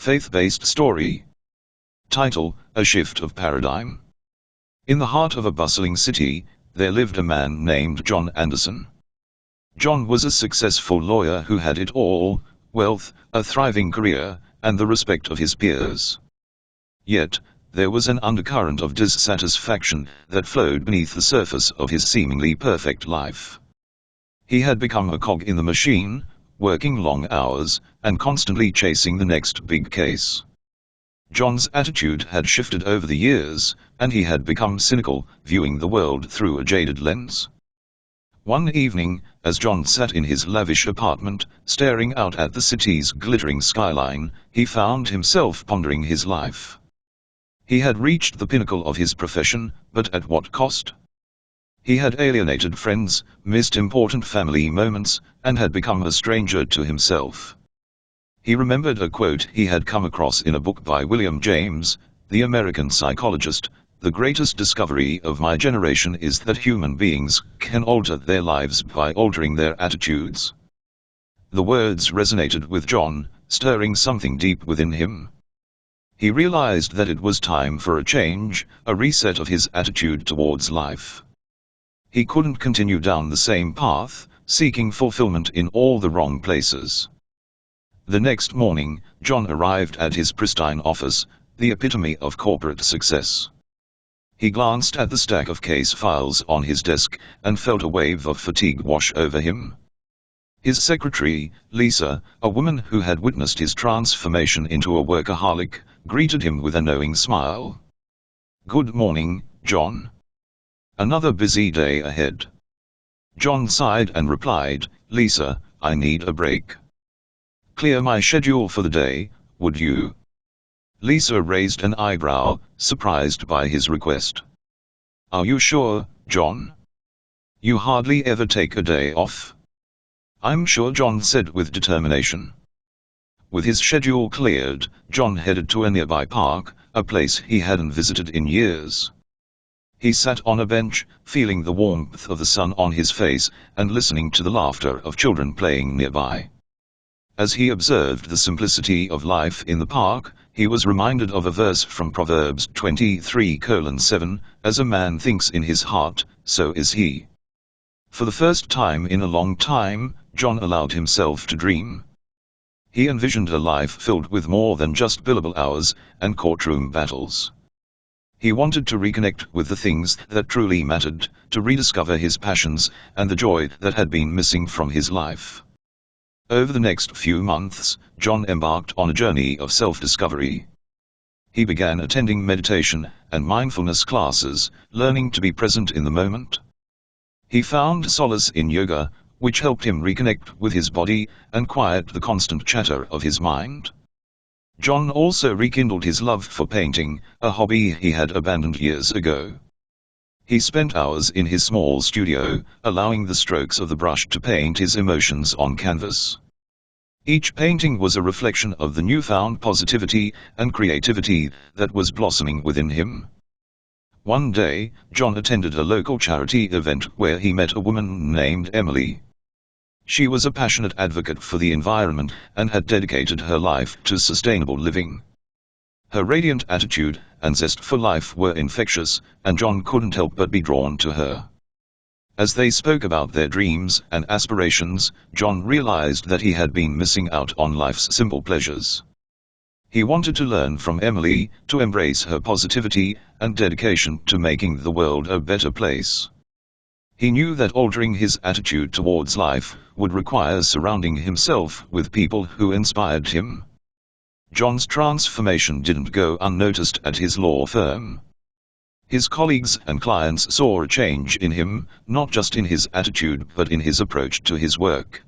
Faith-based story. Title: A Shift of Paradigm. In the heart of a bustling city, there lived a man named John Anderson. John was a successful lawyer who had it all: wealth, a thriving career, and the respect of his peers. Yet, there was an undercurrent of dissatisfaction that flowed beneath the surface of his seemingly perfect life. He had become a cog in the machine, working long hours, and constantly chasing the next big case. John's attitude had shifted over the years, and he had become cynical, viewing the world through a jaded lens. One evening, as John sat in his lavish apartment, staring out at the city's glittering skyline, he found himself pondering his life. He had reached the pinnacle of his profession, but at what cost? He had alienated friends, missed important family moments, and had become a stranger to himself. He remembered a quote he had come across in a book by William James, the American psychologist: "The greatest discovery of my generation is that human beings can alter their lives by altering their attitudes." The words resonated with John, stirring something deep within him. He realized that it was time for a change, a reset of his attitude towards life. He couldn't continue down the same path, seeking fulfillment in all the wrong places. The next morning, John arrived at his pristine office, the epitome of corporate success. He glanced at the stack of case files on his desk, and felt a wave of fatigue wash over him. His secretary, Lisa, a woman who had witnessed his transformation into a workaholic, greeted him with a knowing smile. "Good morning, John. Another busy day ahead." John sighed and replied, "Lisa, I need a break. Clear my schedule for the day, would you?" Lisa raised an eyebrow, surprised by his request. "Are you sure, John? You hardly ever take a day off." "I'm sure," John said with determination. With his schedule cleared, John headed to a nearby park, a place he hadn't visited in years. He sat on a bench, feeling the warmth of the sun on his face, and listening to the laughter of children playing nearby. As he observed the simplicity of life in the park, he was reminded of a verse from Proverbs 23:7, "As a man thinks in his heart, so is he." For the first time in a long time, John allowed himself to dream. He envisioned a life filled with more than just billable hours and courtroom battles. He wanted to reconnect with the things that truly mattered, to rediscover his passions, and the joy that had been missing from his life. Over the next few months, John embarked on a journey of self-discovery. He began attending meditation and mindfulness classes, learning to be present in the moment. He found solace in yoga, which helped him reconnect with his body and quiet the constant chatter of his mind. John also rekindled his love for painting, a hobby he had abandoned years ago. He spent hours in his small studio, allowing the strokes of the brush to paint his emotions on canvas. Each painting was a reflection of the newfound positivity and creativity that was blossoming within him. One day, John attended a local charity event where he met a woman named Emily. She was a passionate advocate for the environment and had dedicated her life to sustainable living. Her radiant attitude and zest for life were infectious, and John couldn't help but be drawn to her. As they spoke about their dreams and aspirations, John realized that he had been missing out on life's simple pleasures. He wanted to learn from Emily, to embrace her positivity and dedication to making the world a better place. He knew that altering his attitude towards life would require surrounding himself with people who inspired him. John's transformation didn't go unnoticed at his law firm. His colleagues and clients saw a change in him, not just in his attitude but in his approach to his work.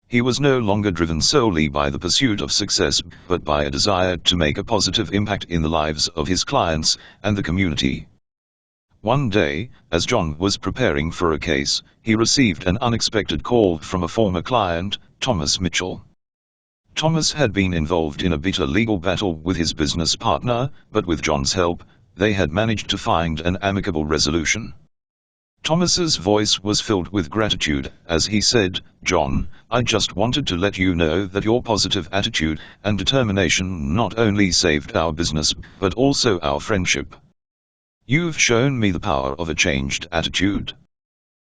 He was no longer driven solely by the pursuit of success but by a desire to make a positive impact in the lives of his clients and the community. One day, as John was preparing for a case, he received an unexpected call from a former client, Thomas Mitchell. Thomas had been involved in a bitter legal battle with his business partner, but with John's help, they had managed to find an amicable resolution. Thomas's voice was filled with gratitude as he said, "John, I just wanted to let you know that your positive attitude and determination not only saved our business, but also our friendship. You've shown me the power of a changed attitude."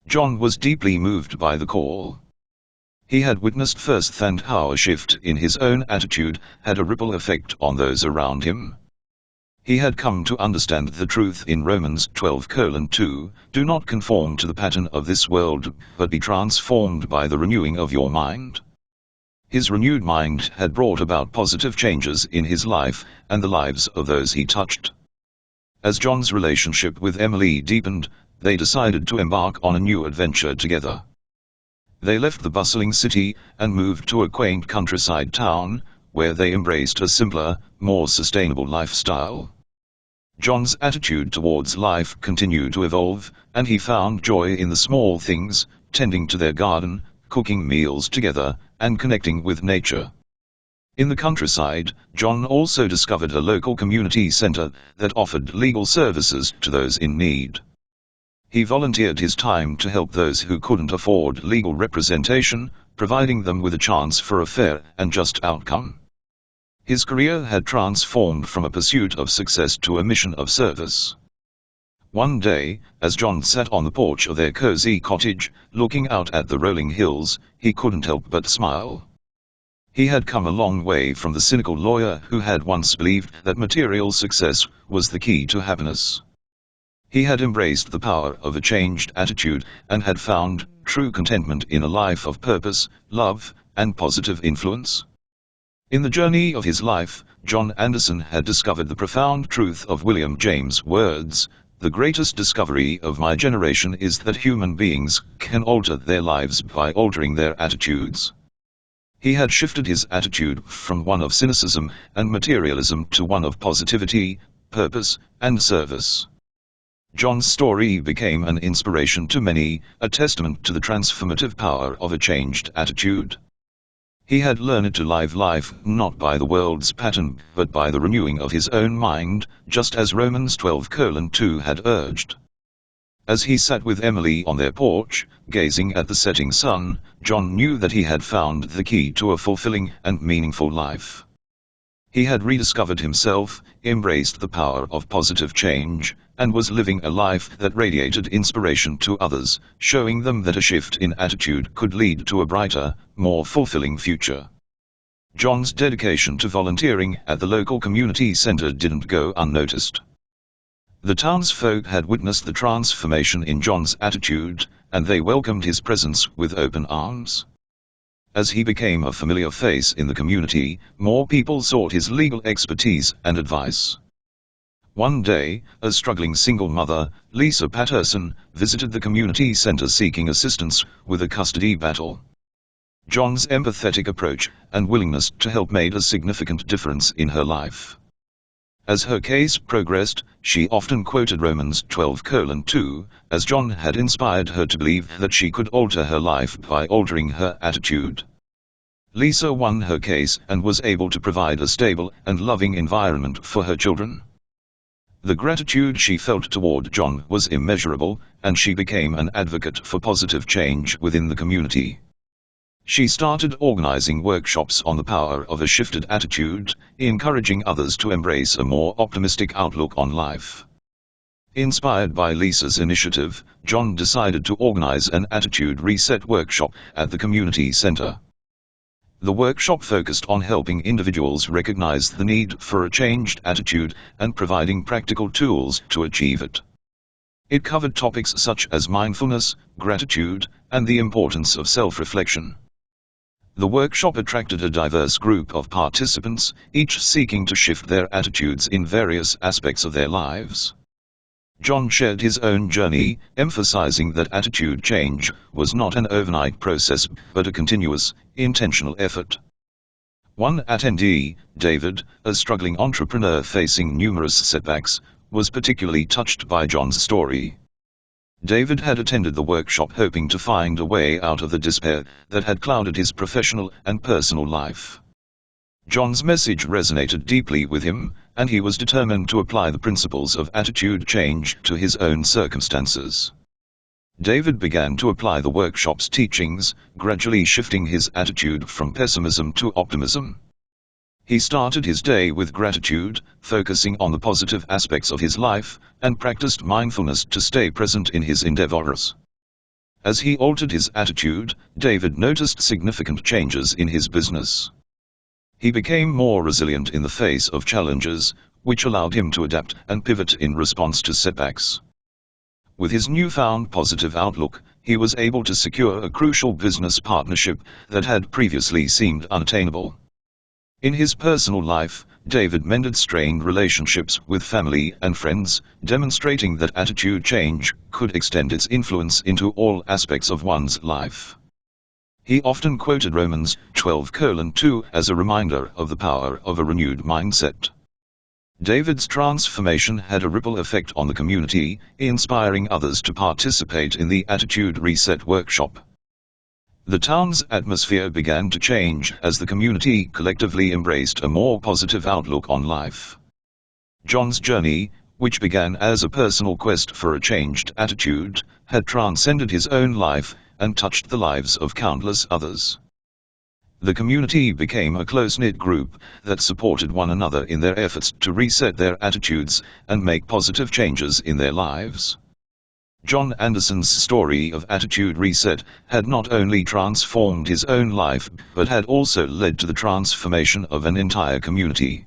John was deeply moved by the call. He had witnessed firsthand how a shift in his own attitude had a ripple effect on those around him. He had come to understand the truth in Romans 12:2, "Do not conform to the pattern of this world, but be transformed by the renewing of your mind." His renewed mind had brought about positive changes in his life and the lives of those he touched. As John's relationship with Emily deepened, they decided to embark on a new adventure together. They left the bustling city and moved to a quaint countryside town, where they embraced a simpler, more sustainable lifestyle. John's attitude towards life continued to evolve, and he found joy in the small things, tending to their garden, cooking meals together, and connecting with nature. In the countryside, John also discovered a local community center that offered legal services to those in need. He volunteered his time to help those who couldn't afford legal representation, providing them with a chance for a fair and just outcome. His career had transformed from a pursuit of success to a mission of service. One day, as John sat on the porch of their cozy cottage, looking out at the rolling hills, he couldn't help but smile. He had come a long way from the cynical lawyer who had once believed that material success was the key to happiness. He had embraced the power of a changed attitude and had found true contentment in a life of purpose, love, and positive influence. In the journey of his life, John Anderson had discovered the profound truth of William James' words, "The greatest discovery of my generation is that human beings can alter their lives by altering their attitudes." He had shifted his attitude from one of cynicism and materialism to one of positivity, purpose, and service. John's story became an inspiration to many, a testament to the transformative power of a changed attitude. He had learned to live life not by the world's pattern, but by the renewing of his own mind, just as Romans 12:2 had urged. As he sat with Emily on their porch, gazing at the setting sun, John knew that he had found the key to a fulfilling and meaningful life. He had rediscovered himself, embraced the power of positive change, and was living a life that radiated inspiration to others, showing them that a shift in attitude could lead to a brighter, more fulfilling future. John's dedication to volunteering at the local community center didn't go unnoticed. The townsfolk had witnessed the transformation in John's attitude, and they welcomed his presence with open arms. As he became a familiar face in the community, more people sought his legal expertise and advice. One day, a struggling single mother, Lisa Patterson, visited the community center seeking assistance with a custody battle. John's empathetic approach and willingness to help made a significant difference in her life. As her case progressed, she often quoted Romans 12:2, as John had inspired her to believe that she could alter her life by altering her attitude. Lisa won her case and was able to provide a stable and loving environment for her children. The gratitude she felt toward John was immeasurable, and she became an advocate for positive change within the community. She started organizing workshops on the power of a shifted attitude, encouraging others to embrace a more optimistic outlook on life. Inspired by Lisa's initiative, John decided to organize an attitude reset workshop at the community center. The workshop focused on helping individuals recognize the need for a changed attitude and providing practical tools to achieve it. It covered topics such as mindfulness, gratitude, and the importance of self-reflection. The workshop attracted a diverse group of participants, each seeking to shift their attitudes in various aspects of their lives. John shared his own journey, emphasizing that attitude change was not an overnight process, but a continuous, intentional effort. One attendee, David, a struggling entrepreneur facing numerous setbacks, was particularly touched by John's story. David had attended the workshop hoping to find a way out of the despair that had clouded his professional and personal life. John's message resonated deeply with him, and he was determined to apply the principles of attitude change to his own circumstances. David began to apply the workshop's teachings, gradually shifting his attitude from pessimism to optimism. He started his day with gratitude, focusing on the positive aspects of his life, and practiced mindfulness to stay present in his endeavors. As he altered his attitude, David noticed significant changes in his business. He became more resilient in the face of challenges, which allowed him to adapt and pivot in response to setbacks. With his newfound positive outlook, he was able to secure a crucial business partnership that had previously seemed unattainable. In his personal life, David mended strained relationships with family and friends, demonstrating that attitude change could extend its influence into all aspects of one's life. He often quoted Romans 12:2 as a reminder of the power of a renewed mindset. David's transformation had a ripple effect on the community, inspiring others to participate in the Attitude Reset workshop. The town's atmosphere began to change as the community collectively embraced a more positive outlook on life. John's journey, which began as a personal quest for a changed attitude, had transcended his own life and touched the lives of countless others. The community became a close-knit group that supported one another in their efforts to reset their attitudes and make positive changes in their lives. John Anderson's story of attitude reset had not only transformed his own life but had also led to the transformation of an entire community.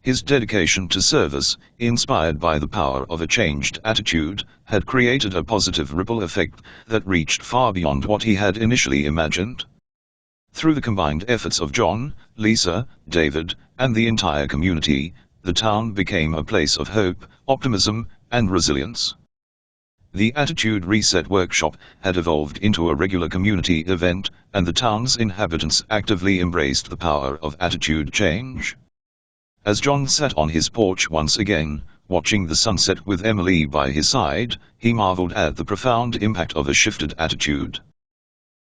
His dedication to service, inspired by the power of a changed attitude, had created a positive ripple effect that reached far beyond what he had initially imagined. Through the combined efforts of John, Lisa, David, and the entire community, the town became a place of hope, optimism, and resilience. The Attitude Reset workshop had evolved into a regular community event, and the town's inhabitants actively embraced the power of attitude change. As John sat on his porch once again, watching the sunset with Emily by his side, he marveled at the profound impact of a shifted attitude.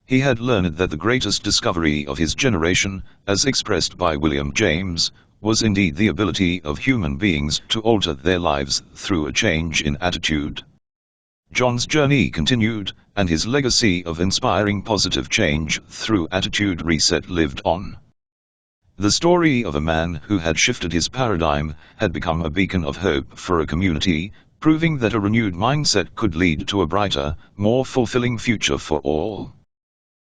He had learned that the greatest discovery of his generation, as expressed by William James, was indeed the ability of human beings to alter their lives through a change in attitude. John's journey continued, and his legacy of inspiring positive change through Attitude Reset lived on. The story of a man who had shifted his paradigm had become a beacon of hope for a community, proving that a renewed mindset could lead to a brighter, more fulfilling future for all.